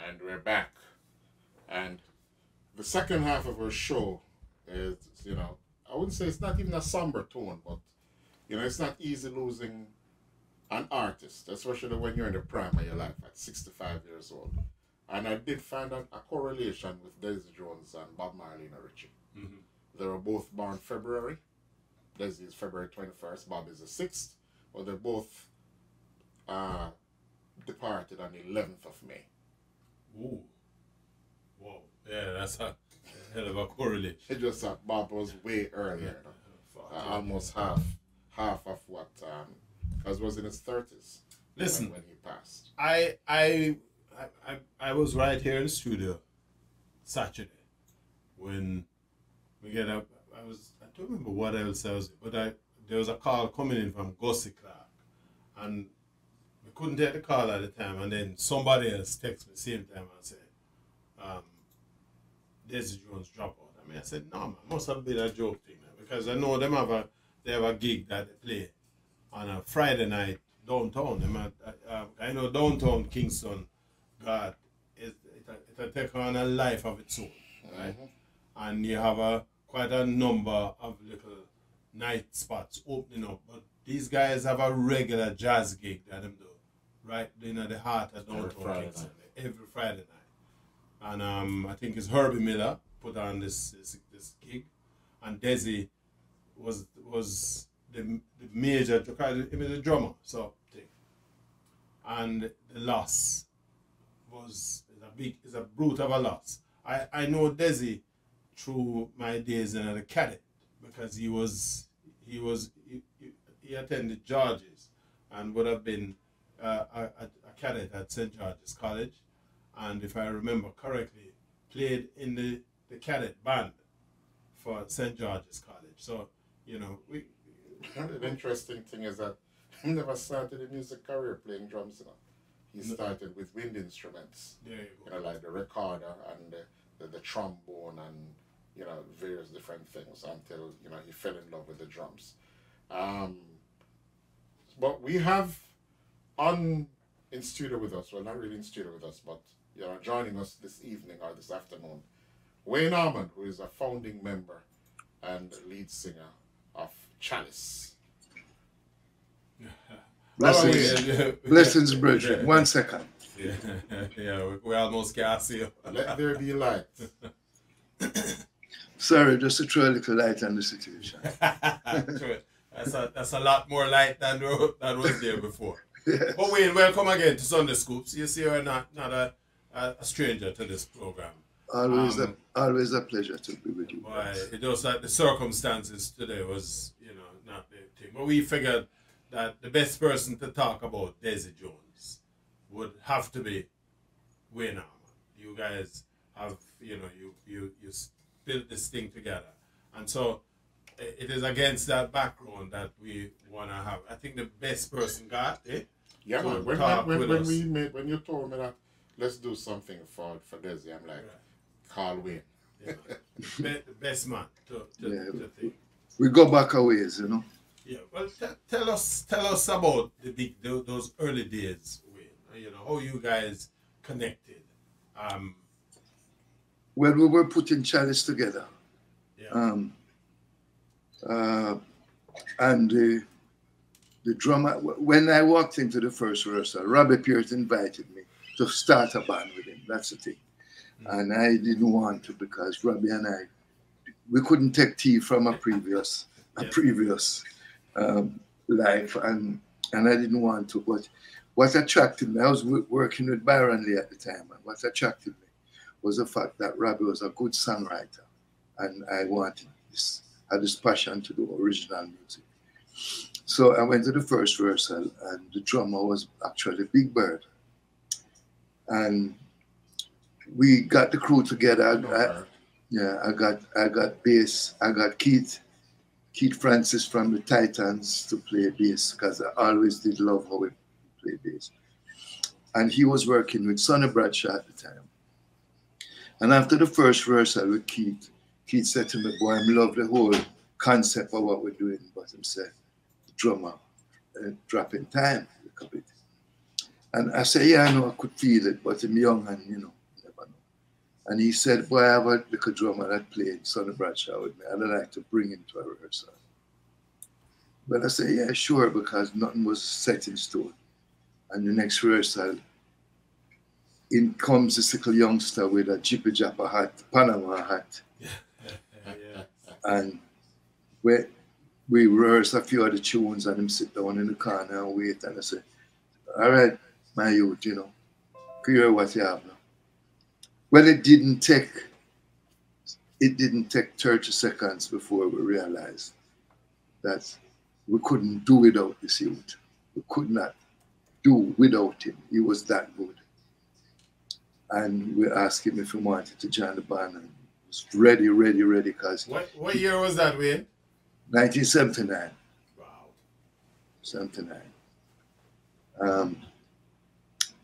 And we're back. And the second half of our show is, I wouldn't say it's not even a somber tone, but, it's not easy losing an artist, especially when you're in the prime of your life at 65 years old. And I did find a correlation with Desi Jones and Bob Marley and Richie. Mm-hmm. They were both born February. Desi is February 21st, Bob is the 6th. But they both departed on the 11th of May. Ooh. Whoa. Yeah, that's a hell of a correlation. It just that Bob was way earlier. Almost half of what, because was in his 30s. Listen, when he passed. I was right here in the studio Saturday when we get up. I don't remember what else I was, but there was a call coming in from Gussie Clark, and we couldn't take the call at the time, and then somebody else texted me the same time and said, Desi Jones drop out. I said, no, man, must have been a joke thing, man, because I know they have a gig that they play on a Friday night downtown. I know downtown Kingston got it take on a life of its own, right? Mm-hmm. And you have quite a number of little night spots opening up. But these guys have a regular jazz gig that them do, right in the heart of downtown Kingston every Friday night. And I think it's Herbie Miller put on this gig, and Desi was the major, he was the drummer, so thing. And the loss is a brute of a loss. I know Desi through my days in the cadet, because he attended George's and would have been a cadet at St. George's College, and if I remember correctly, played in the cadet band for St. George's College. So, the interesting thing is that he never started a music career playing drums. He started with wind instruments. There you go. Like the recorder and the trombone and various different things until he fell in love with the drums. But we have in studio with us, well, not really in studio with us, but joining us this evening or this afternoon, Wayne Allman, who is a founding member and lead singer of Chalice. Blessings, Bridget. 1 second. Yeah, we almost can't see you. Let there be light. Sorry, just to throw a little light on the situation. That's a lot more light than was there before. Yes. But Wayne, welcome again to Sunday Scoops. You see, you're not a stranger to this program. Always a pleasure to be with you. Boy, it just that the circumstances today was, not the thing. But we figured that the best person to talk about Desi Jones would have to be Wayne Allman. You guys have, you built this thing together. And so it is against that background that we want to have. I think the best person got, Yeah, man. When you told me that let's do something for Desi, I'm like, call Wayne. Yeah. The best man to think. We go back a ways, Yeah, well, tell us about those early days, Wayne. How you guys connected. Well, we were putting Chalice together. Yeah. And the drummer, when I walked into the first rehearsal, Robbie Peart invited me to start a band with him. That's the thing. Mm-hmm. And I didn't want to, because Robbie and we couldn't take tea from a previous life, and I didn't want to. But what attracted me, I was working with Byron Lee at the time, and what attracted me was the fact that Robbie was a good songwriter, and I had this passion to do original music. So I went to the first rehearsal, and the drummer was actually Big Bird, and we got the crew together. I got bass. I got Keith Francis from the Titans to play bass, because I always did love how he played bass. And he was working with Sonny Bradshaw at the time. And after the first rehearsal with Keith said to me, boy, I love the whole concept of what we're doing, but he said, the drummer dropping time a little bit. And I said, yeah, I know, I could feel it, but I'm young and, And he said, boy, I have a little drummer that played Sonny Bradshaw with me. I'd like to bring him to a rehearsal. But I said, yeah, sure, because nothing was set in stone. And the next rehearsal, in comes this little youngster with a Jippy Japper hat, Panama hat. And we rehearsed a few of the tunes and him sit down in the corner and wait. And I said, all right, my youth, you know, hear what you have now. Well, it didn't take 30 seconds before we realized that we couldn't do without this youth. We could not do without him. He was that good. And we asked him if he wanted to join the band, and he was ready, because... What year was that, Wayne? 1979. Wow. 79.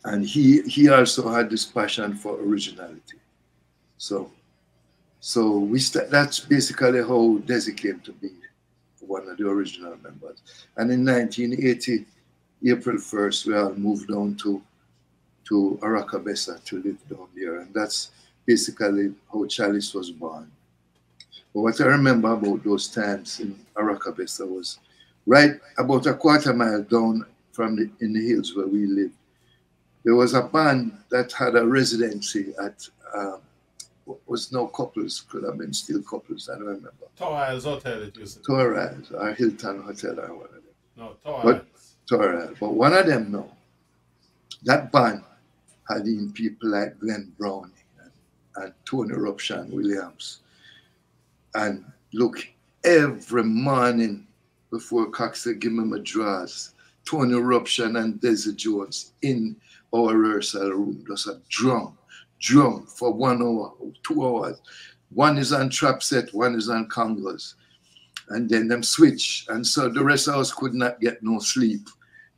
And he also had this passion for originality. So that's basically how Desi came to be one of the original members. And in 1980, April 1st, we all moved down to Aracabessa to live down there. And that's basically how Chalice was born. But what I remember about those times in Aracabessa was right about a quarter mile down in the hills where we lived. There was a band that had a residency at what was now Couples, could have been still Couples, I don't remember. Tower Isles Hotel, it used to be. Tower Isles, or Hilton Hotel, or one of them. No, Tower Isles. Tower Isles. But one of them, no. That band had in people like Glenn Browning and Tony Rupshan Williams. And look, every morning before Cox said, give me my drawers, Tony Rupshan and Desi Jones in our rehearsal room, just a drum for 1 hour, 2 hours. One is on trap set, one is on congos. And then them switch. And so the rest of us could not get no sleep.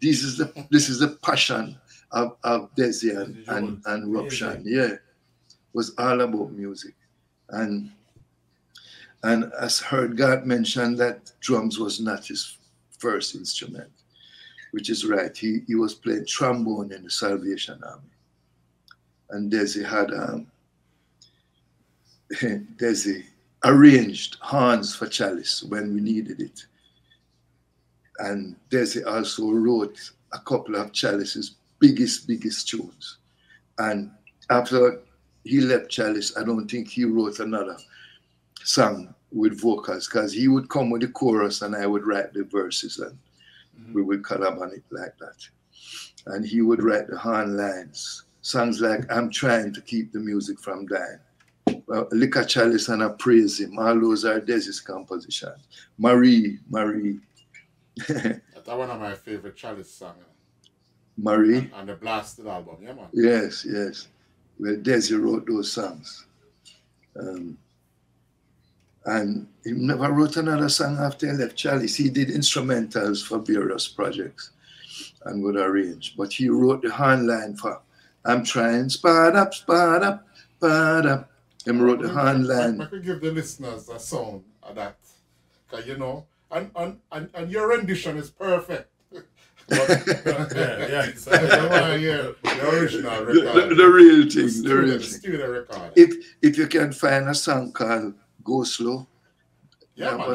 This is the passion of Desi and Rupshan. Yeah. It was all about music. And as heard God mention that drums was not his first instrument, which is right. He was playing trombone in the Salvation Army. And Desi had Desi arranged horns for Chalice when we needed it. And Desi also wrote a couple of Chalice's biggest tunes. And after he left Chalice, I don't think he wrote another song with vocals, because he would come with the chorus and I would write the verses, and we would collab on it like that. And he would write the horn lines, songs like I'm Trying to Keep the Music from Dying, well, Liquor Chalice and I Praise Him. All those are Desi's compositions. Marie. That's one of my favorite Chalice songs. Marie. And the Blasted album, yeah, man. Yes. Where Desi wrote those songs. And he never wrote another song after he left Chalice. He did instrumentals for various projects and would arrange. But he wrote the horn line for I'm Trying, spad up. He wrote the horn line. I could give the listeners a sound of that. Because, you know, and your rendition is perfect. Yeah, exactly. The original record. The real thing. The studio record. If you can find a song called Go Slow. Yeah, man,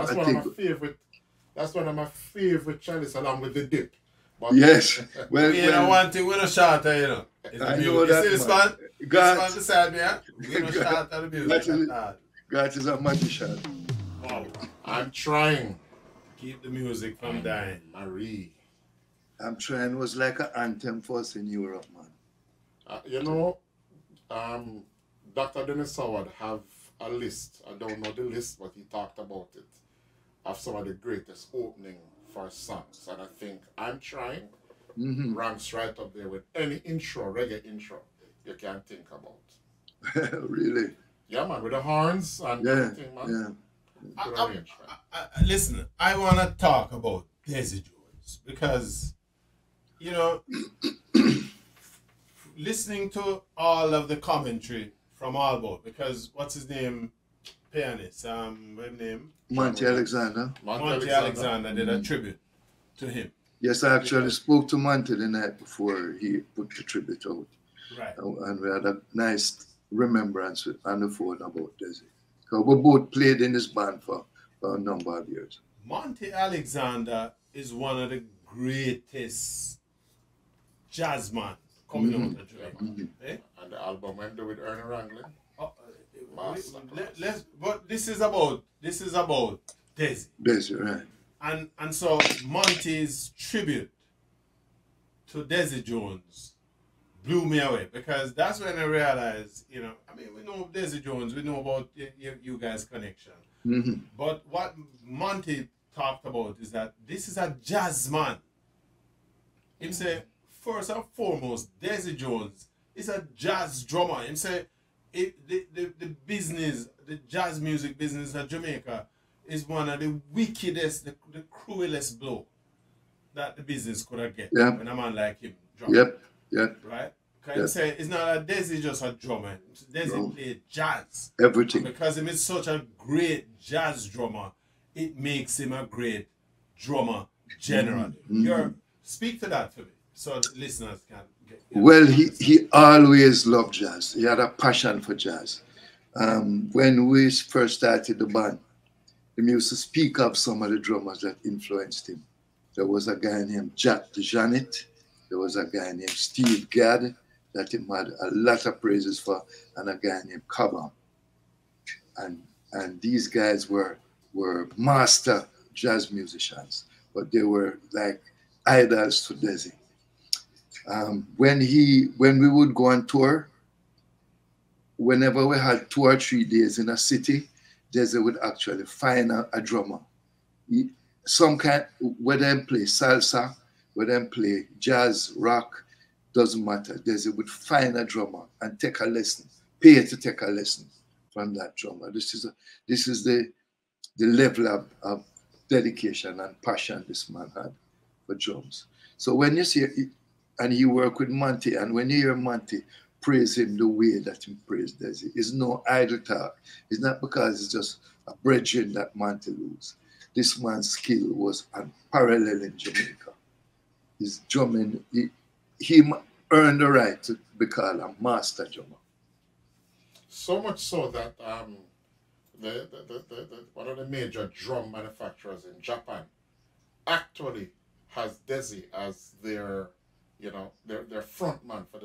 that's one of my favorite Chalice, along with the Dip. But yes. Well, one thing, we're not short, you know. I know that. You see this man? This man beside me, huh? We're not short of the music. God is a magician. Wow. I'm trying. Keep the music from dying. Marie. I'm Trying was like an anthem for us in Europe, man. You know, Dr. Dennis Howard have a list. I don't know the list, but he talked about it, of some of the greatest opening for songs. And I think I'm Trying ranks right up there with any reggae intro you can think about. Really? Yeah, man, with the horns and everything, man. Yeah. Listen, I want to talk about Desi Jones because, you know, listening to all of the commentary from Allboat, because what's his name? Pianist. What name? Monty Alexander. Monty Alexander did a tribute to him. Yes, I actually spoke to Monty the night before he put the tribute out. Right. And we had a nice remembrance on the phone about Desi. Because we both played in this band for a number of years. Monty Alexander is one of the greatest jazzman coming out of Jamaica. Eh? And the album went there with Ernie Ranglin. Master But this is about Desi. Desi, right. And so Monty's tribute to Desi Jones blew me away, because that's when I realized, you know, I mean, we know Desi Jones, we know about you guys' connection. But what Monty talked about is that this is a jazz man. Him say, first and foremost, Desi Jones is a jazz drummer. Him say, the business, the jazz music business in Jamaica is one of the wickedest, the cruelest blow that the business could have get when a man like him drum. Yep. Right? Because you say it's not that Desi just a drummer. Desi played jazz. Everything. And because he is such a great jazz drummer, it makes him a great drummer generally. Speak to that for me, so the listeners can get. Well, he always loved jazz. He had a passion for jazz. When we first started the band, he used to speak of some of the drummers that influenced him. There was a guy named Jack DeJohnette. There was a guy named Steve Gadd that he had a lot of praises for, and a guy named Cobham. And these guys were master jazz musicians, but they were like idols to Desi. When we would go on tour, whenever we had 2 or 3 days in a city, Desi would actually find a drummer. Whether they play salsa, whether they play jazz, rock, doesn't matter. Desi would find a drummer and take a lesson, pay to take a lesson from that drummer. This is the level of dedication and passion this man had for drums. So when you see, and he worked with Monty, and when you hear Monty praise him the way that he praised Desi, it's no idle talk. It's not because it's just a brethren that Monty lose. This man's skill was unparalleled in Jamaica. His drumming, he earned the right to be called a master drummer. So much so that one of the major drum manufacturers in Japan actually has Desi as their front man for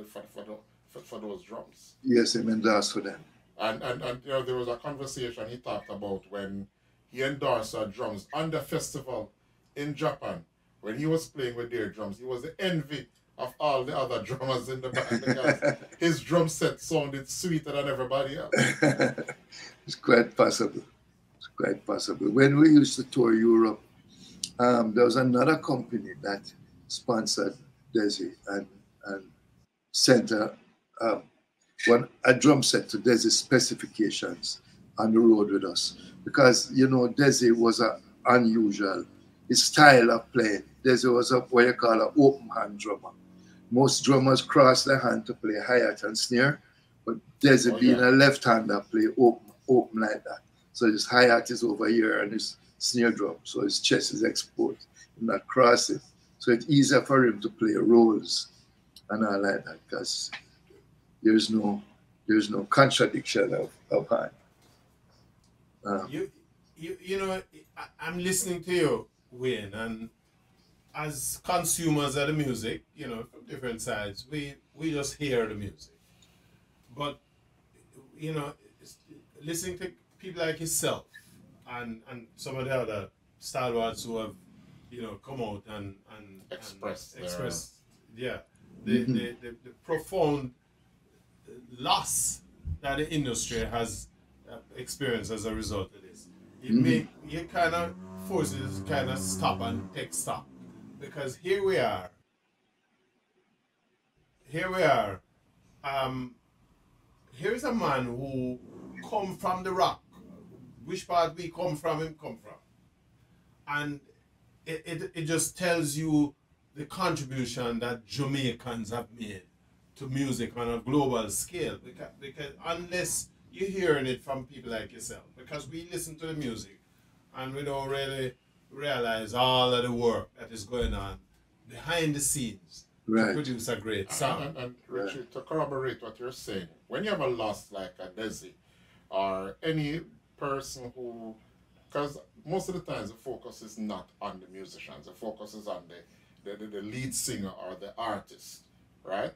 those drums. Yes, him endorsed for them. And there was a conversation he talked about when he endorsed our drums on the festival in Japan. When he was playing with their drums, he was the envy of all the other drummers in the band because his drum set sounded sweeter than everybody else. It's quite possible. When we used to tour Europe, there was another company that sponsored Desi and sent a drum set to Desi specifications on the road with us. Because, Desi was unusual. His style of playing. Desi was what you call an open hand drummer. Most drummers cross their hand to play hi-hat and snare, but Desi being a left-hander play open like that. So his hi-hat is over here and his snare drum, so his chest is exposed, not crossing. So it's easier for him to play rolls and all like that because there's no contradiction of hand. I'm listening to you, Wayne, and as consumers of the music, from different sides, we just hear the music. But, listening to people like yourself and some of the other stalwarts who have, come out and express the profound loss that the industry has experienced as a result of this. You kind of forces to kind of stop and take stock. Because here we are. Here's a man who come from the rock. Which part we come from, him come from. And it just tells you the contribution that Jamaicans have made to music on a global scale. Because unless you're hearing it from people like yourself, because we listen to the music and we don't really realize all of the work that is going on behind the scenes Right. produce a great song. And Richard, to corroborate what you're saying, when you have a loss like a Desi or any person who, because most of the times the focus is not on the musicians, the focus is on the lead singer or the artist, right?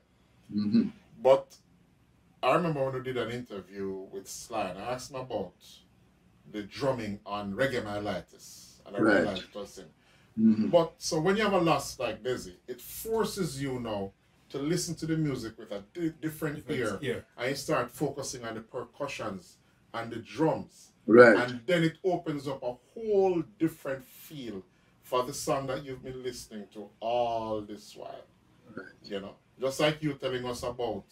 Mm-hmm. But I remember when we did an interview with Sly, and I asked him about the drumming on Reggae Myelitis, and I Right. realized it was him. Mm-hmm. But so when you have a loss like Desi, it forces you now to listen to the music with a different ear, and you start focusing on the percussions and the drums, Right. and then it opens up a whole different feel for the song that you've been listening to all this while. Right. You know, just like you telling us about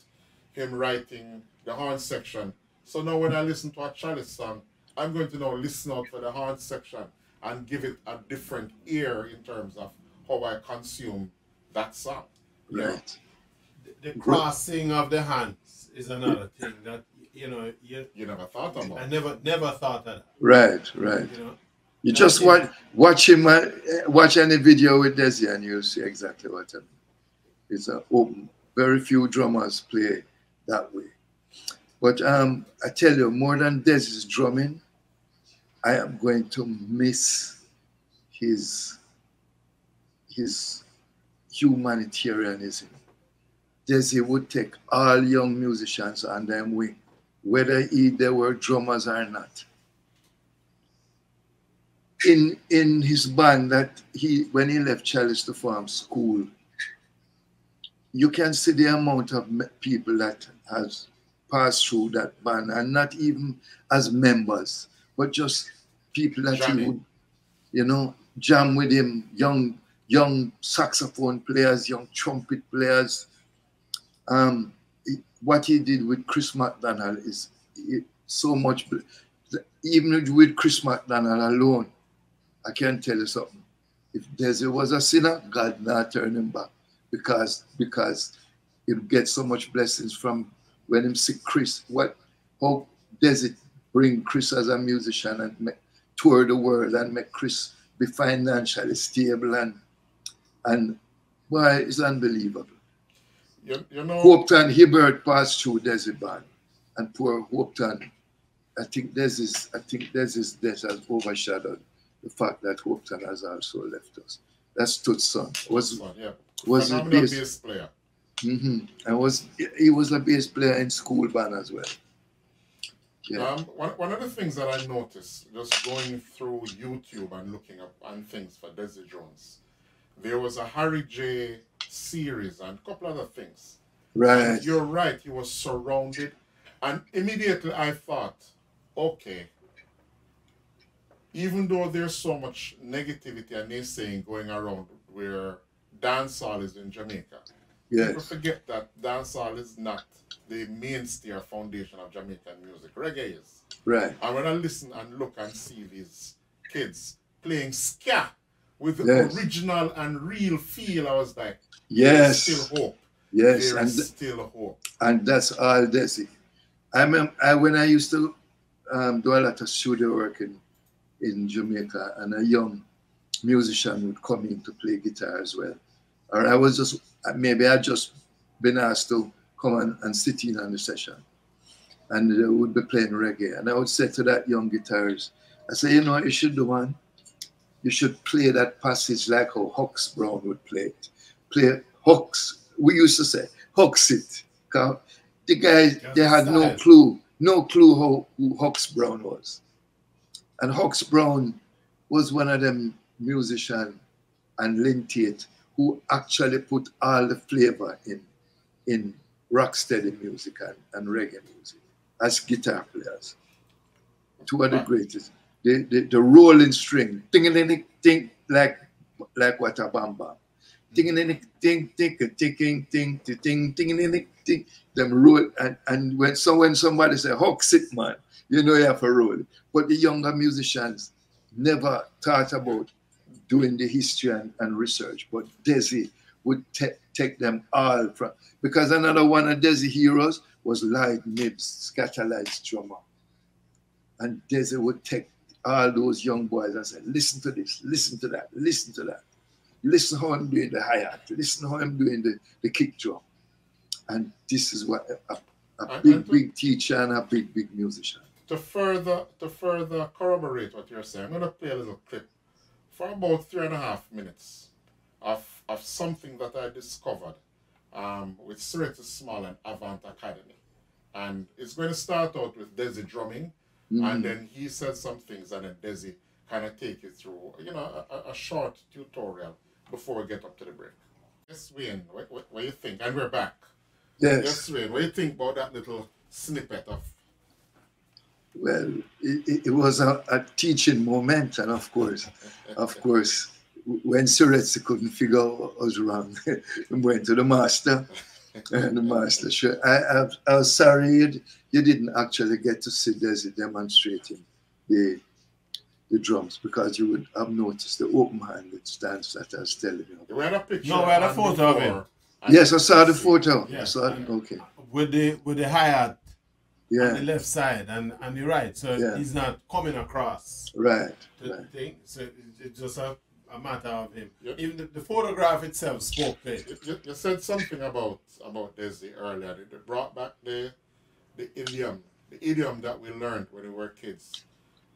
him writing the horn section. So now when I listen to a Chalice song, I'm going to now listen out for the horn section and give it a different ear in terms of how I consume that song. You know? Right. The crossing of the hands is another thing that you never thought about. I never thought that. Right. You just watch him, watch any video with Desi, and you'll see exactly what I mean. It's an open. Very few drummers play that way. But I tell you, more than Desi's drumming, I am going to miss his humanitarianism. Desi would take all young musicians on them wing, whether they were drummers or not. In his band that when he left Chalice to form School, you can see the amount of people that has passed through that band, and not even as members, but just people that he would, jam with him, young saxophone players, young trumpet players. What he did with Chris McDonald is so much. Even with Chris McDonald alone, I can tell you something. If Desi was a sinner, God not turn him back, because he gets so much blessings from when him see Chris. How Desi bring Chris as a musician and tour the world and make Chris be financially stable and why it's unbelievable. You know, Hopeton Hibbert passed through Desi band, and poor Hopeton. I think Desi's death has overshadowed the fact that Hopeton has also left us. That's Toots' son. Was a bass player. Mm-hmm. He was a bass player in School band as well. Yeah. One of the things that I noticed just going through YouTube and looking up on things for Desi Jones, there was a Harry J series and a couple other things. Right. And you're right, he was surrounded, and immediately I thought, okay, even though there's so much negativity and naysaying going around where dancehall is in Jamaica, people forget that dancehall is not the mainstay or foundation of Jamaican music. Reggae is. Right. And when I listen and look and see these kids playing ska with the original and real feel, I was like, there's still hope. Yes. There is still hope. And that's all Desi. When I used to do a lot of studio work in Jamaica, and a young musician would come in to play guitar as well. Or I'd just been asked to come and sit in on the session. And they would be playing reggae. And I would say to that young guitarist, I say, you know what you should do, man? You should play that passage like how Hux Brown would play it. Play Hux. We used to say, Hux it. The guys, they had no clue who Hux Brown was. And Hux Brown was one of them musicians, and Lynn Tate, who actually put all the flavor in rocksteady music and reggae music as guitar players. Two of the greatest. The rolling string, ting like what a bam bam. Ting ting ting ting ting ting ting ting. Them roll and when somebody say Hux it, man, you know you have to roll it. But the younger musicians never thought about doing the history and research. But Desi would take them all from, because another one of Desi heroes was Lloyd Mibbs, Scatterlight's drummer. And Desi would take all those young boys and say, listen to this, listen to that, listen to that. listen how I'm doing the hi-hat, listen how I'm doing the kick drum. And this is what a big teacher and a big musician. To further corroborate what you're saying, I'm going to play a little clip for about 3.5 minutes of something that I discovered with Seretta Small and Avant Academy. And it's going to start out with Desi drumming, and then he says some things, and then Desi kind of take you through, a short tutorial before we get up to the break. Yes, Wayne, what do you think? And we're back. Yes, Wayne, what do you think about that little snippet of? Well, it was a teaching moment, and of course, when Seretta couldn't figure out what was wrong, he went to the master, and the master said, I was sorry you didn't actually get to see Desi demonstrating the drums, because you would have noticed the open-handed stance that I was telling you. We had a picture. No, we had a photo of it. Yes, I saw the photo. Yeah, I saw it. Okay. With the hi-hat yeah. on the left side and the right, so he's not coming across. Right. The thing. So it's just a matter of him. Yep. Even the photograph itself spoke to it. You said something about Desi earlier. It brought back the idiom that we learned when we were kids.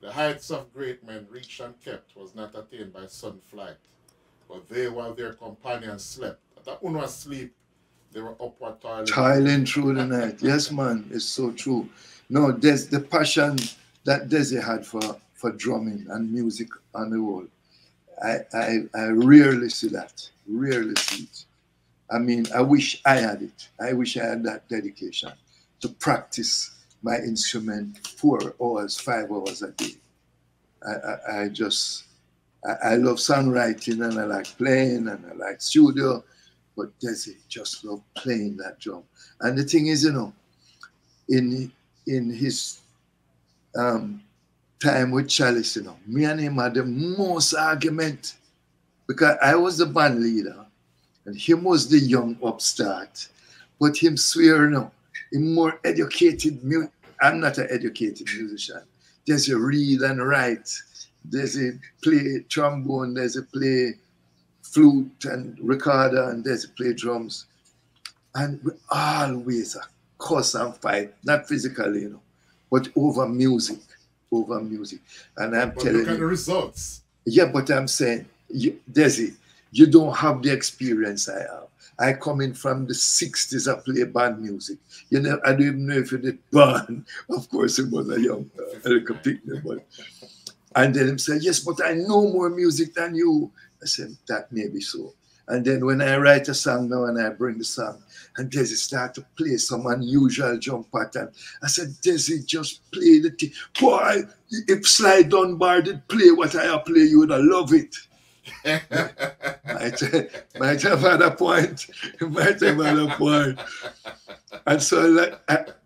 The heights of great men reached and kept was not attained by sudden flight, but they, while their companions slept. That one was asleep, they were upward toiling through the night. Yes, man, it's so true. No, there's the passion that Desi had for drumming and music on the whole. I rarely see that. Rarely see it. I mean, I wish I had it. I wish I had that dedication to practice my instrument 4 hours, 5 hours a day. I love songwriting, and I like playing, and I like studio, but Desi just loved playing that drum. And the thing is, in his time with Chalice, me and him had the most argument, because I was the band leader and him was the young upstart, but him swear, him more educated. I'm not an educated musician. There's a read and write. There's a play trombone, there's a play flute and recorder, and there's a play drums. And we always cuss and fight, not physically, but over music. And I'm telling you. Look at the results. Yeah, but I'm saying, Desi, you don't have the experience I have. I come in from the 60s, I play band music. I don't even know if you did band. Of course, it was a young, little picnic, but. And then him say, yes, but I know more music than you. I said, that may be so. And then when I write a song now and I bring the song, and Desi start to play some unusual drum pattern, I said, Desi, just play the thing. Boy, if Sly Dunbar did play what I play, you would have loved it. might have had a point. And so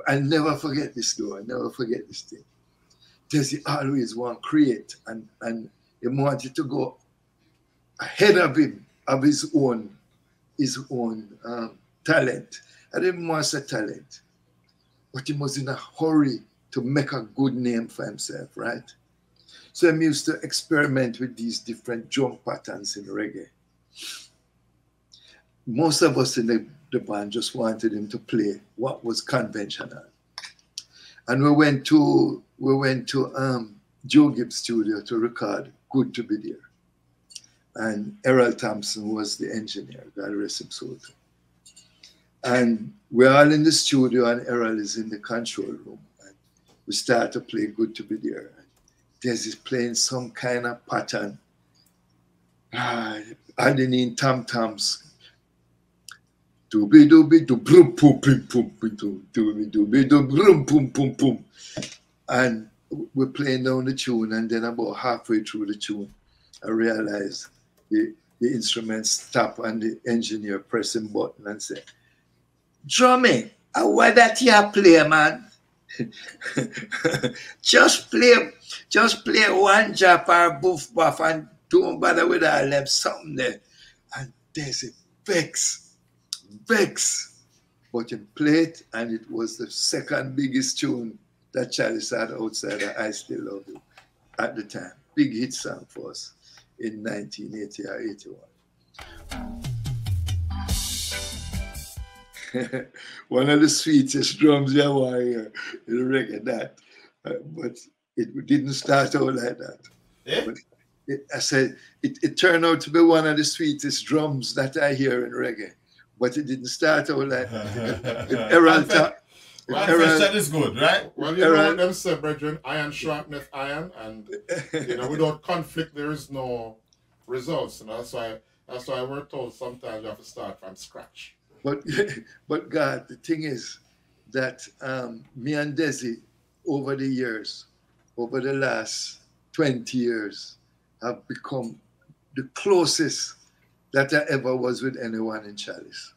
I never forget this though. I never forget this thing. Desi always want to create, and he wanted to go ahead of him, of his own talent. I didn't want a talent, but he was in a hurry to make a good name for himself, right? So I used to experiment with these different drum patterns in reggae. Most of us in the band just wanted him to play what was conventional. And we went to Joe Gibbs' studio to record Good to Be There. And Errol Thompson was the engineer, God rest him soul. And we're all in the studio and Errol is in the control room. And we start to play Good to Be There. Desi's playing some kind of pattern. Adding in tom-toms. Dooby dooby doo brum pum pum pum pum dooby dooby doo brum pum pum pum. And we're playing down the tune, and then about halfway through the tune, I realized the instrument stopped and the engineer pressing button and said, "Drumming, what that you play, man? just play one drop or boof buff and don't bother with all them something there." And there's a vex. But he played, and it was the second biggest tune that Chalice had outside of I Still Love You at the time. Big hit song for us in 1980 or 81. One of the sweetest drums you ever hear in reggae, that. But it didn't start out like that. Yeah? But I said it turned out to be one of the sweetest drums that I hear in reggae. But it didn't start out like that. If Errol that is good, right? Well, you know what them say, brethren, iron sharpeneth iron, and without conflict there is no results. That's why we're told sometimes you have to start from scratch. But God, the thing is that me and Desi over the years, over the last 20 years, have become the closest that I ever was with anyone in Chalice.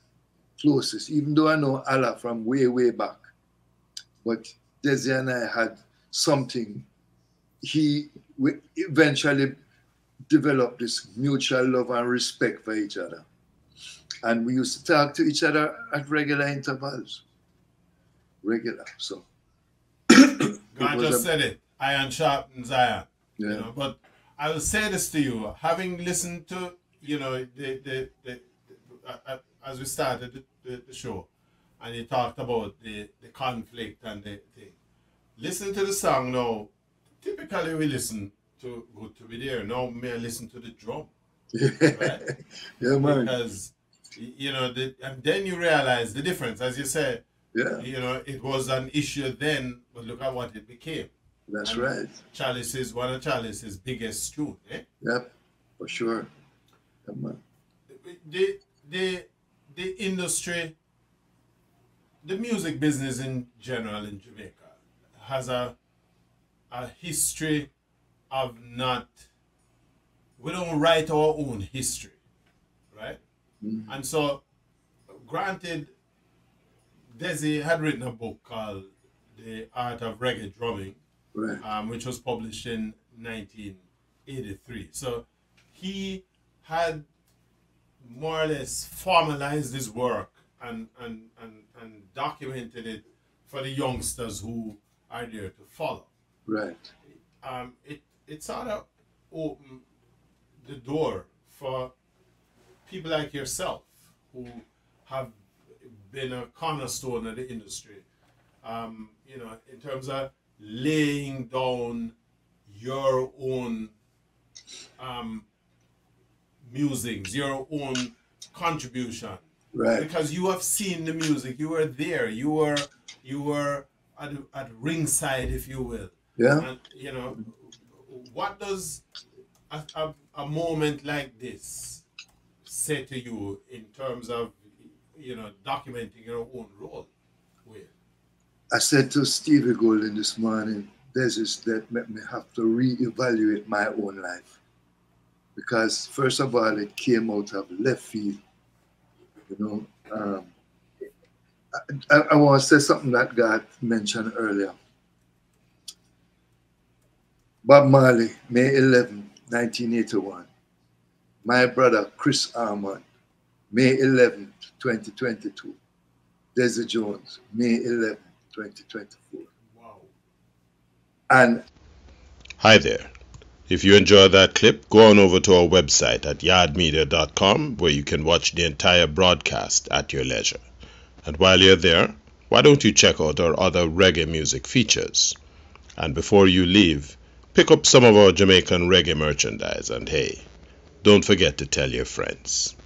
Closest, even though I know Allah from way, way back. But Desi and I had something. We eventually developed this mutual love and respect for each other. And we used to talk to each other at regular intervals. Regular, so. God just said it. Iron sharpens iron. Yeah. You know, but I will say this to you, having listened to, as we started the show, and you talked about the conflict and the thing. Listen to the song now. Typically we listen to Good to Be There. Now may I listen to the drum. Right? Yeah, man. Because, and then you realize the difference. As you said, yeah. It was an issue then, but look at what it became. That's and right. Chalice is one of Chalice's biggest tune, eh? Yep, for sure. Come on. The industry, the music business in general in Jamaica has a history of we don't write our own history, right? Mm-hmm. And so, granted, Desi had written a book called The Art of Reggae Drumming, right. Which was published in 1983. So he had more or less formalized his work and documented it for the youngsters who are there to follow. Right. It sort of opened the door for people like yourself who have been a cornerstone of the industry, in terms of laying down your own musings, your own contribution. Right. Because you have seen the music, you were there, you were at ringside, if you will. Yeah. And, what does a moment like this say to you in terms of, documenting your own role with? I said to Stevie Golden this morning, there's this that made me have to reevaluate my own life. Because first of all, it came out of left field. I want to say something that God mentioned earlier. Bob Marley, May 11, 1981. My brother, Chris Armand, May 11, 2022. Desi Jones, May 11, 2024. Wow. And hi there. If you enjoyed that clip, go on over to our website at yardmedia.com, where you can watch the entire broadcast at your leisure. And while you're there, why don't you check out our other reggae music features? And before you leave, pick up some of our Jamaican reggae merchandise, and hey, don't forget to tell your friends.